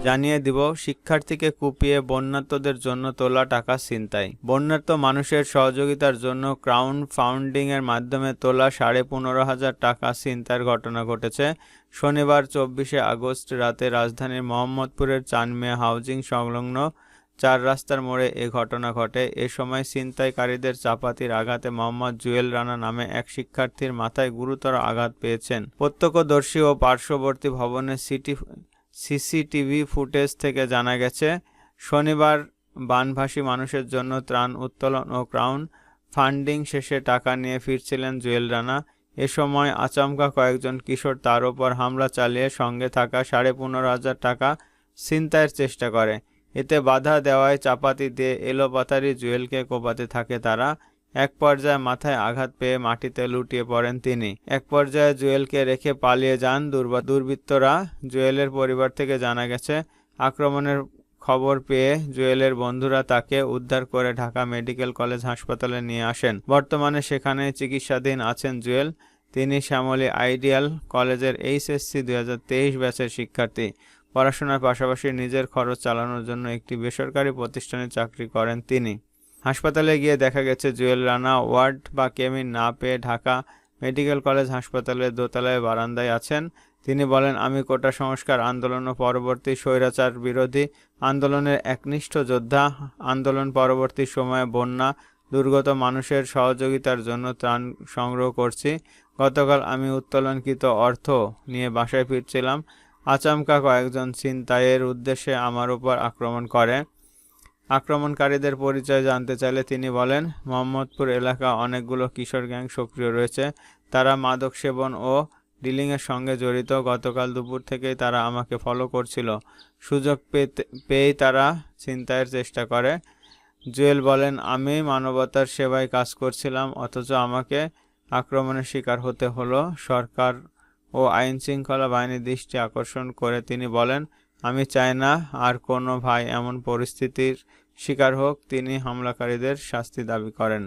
জানিয়ে দিব শিক্ষার্থীকে কুপিয়ে বন্যার্তদের জন্য তোলা টাকা ছিনতাই। বন্যার্ত মানুষের সহযোগিতার জন্য ক্রাউন ফাউন্ডিং এর মাধ্যমে তোলা 15,500 টাকা ছিনতাইয়ের ঘটনা ঘটেছে। শনিবার 24 আগস্ট রাতে রাজধানীর মোহাম্মদপুরের চানমিয়া হাউজিং সংলগ্ন 4 রাস্তার মোড়ে এ ঘটনা ঘটে। এ সময় ছিনতাইকারীদের চাপাতির আঘাতে মোহাম্মদ জুয়েল রানা নামে এক শিক্ষার্থীর মাথায় গুরুতর আঘাত পেয়েছেন। প্রত্যক্ষদর্শী ও পার্শ্ববর্তী ভবনের সিসিটিভি ফুটেজ থেকে জানা গেছে, শনিবার বানভাসী মানুষের জন্য ত্রাণ উত্তোলন ও ক্রাউন ফান্ডিং শেষে টাকা নিয়ে ফিরছিলেন জুয়েল রানা। এ সময় আচমকা কয়েকজন কিশোর তার ওপর হামলা চালিয়ে সঙ্গে থাকা 15,500 টাকা ছিনতাইয়ের চেষ্টা করে। এতে বাধা দেওয়ায় চাপাতি দিয়ে এলোপাতাড়ি জুয়েলকে কোপাতে থাকে তারা। এক পর্যায়ে মাথায় আঘাত পেয়ে মাটিতে লুটিয়ে পড়েন তিনি। এক পর্যায়ে জুয়েলকে রেখে পালিয়ে যান দুর্বৃত্তরা। জুয়েলের পরিবার থেকে জানা গেছে, আক্রমণের খবর পেয়ে জুয়েলের বন্ধুরা তাকে উদ্ধার করে ঢাকা মেডিকেল কলেজ হাসপাতালে নিয়ে আসেন। বর্তমানে সেখানে চিকিৎসাধীন আছেন জুয়েল। তিনি শ্যামলী আইডিয়াল কলেজের এইচএসসি 2023 ব্যাচের শিক্ষার্থী। পড়াশোনার পাশাপাশি নিজের খরচ চালানোর জন্য একটি বেসরকারি প্রতিষ্ঠানে চাকরি করেন তিনি। হাসপাতালে গিয়ে দেখা গেছে জুয়েল রানা ওয়ার্ড বা কেবিন না পেয়ে ঢাকা মেডিকেল কলেজ হাসপাতালের দোতলায় বারান্দায় আছেন। তিনি বলেন, আমি কোটা সংস্কার আন্দোলন ও পরবর্তী স্বৈরাচার বিরোধী আন্দোলনের একনিষ্ঠ যোদ্ধা। আন্দোলন পরবর্তী সময়ে বন্যা দুর্গত মানুষের সহযোগিতার জন্য ত্রাণ সংগ্রহ করছি। গতকাল আমি উত্তোলনকৃত অর্থ নিয়ে বাসায় ফিরছিলাম। আচমকা কয়েকজন ছিনতাইয়ের উদ্দেশ্যে আমার উপর আক্রমণ করে। আক্রমণকারীদের পরিচয় জানতে চাইলে তিনি বলেন, মোহাম্মদপুর এলাকা অনেকগুলো কিশোর গ্যাং সক্রিয় রয়েছে। তারা মাদক সেবন ও ডিলিংয়ের সঙ্গে জড়িত। গতকাল দুপুর থেকেই তারা আমাকে ফলো করছিল। সুযোগ পেয়েই তারা ছিনতাইয়ের চেষ্টা করে। জুয়েল বলেন, আমি মানবতার সেবায় কাজ করছিলাম, অথচ আমাকে আক্রমণের শিকার হতে হলো। সরকার ও আইনশৃঙ্খলা বাহিনীর দৃষ্টি আকর্ষণ করে তিনি বলেন, আমি চাই না আর কোনো ভাই এমন পরিস্থিতির শিকার হোক। তিনি হামলাকারীদের শাস্তি দাবি করেন।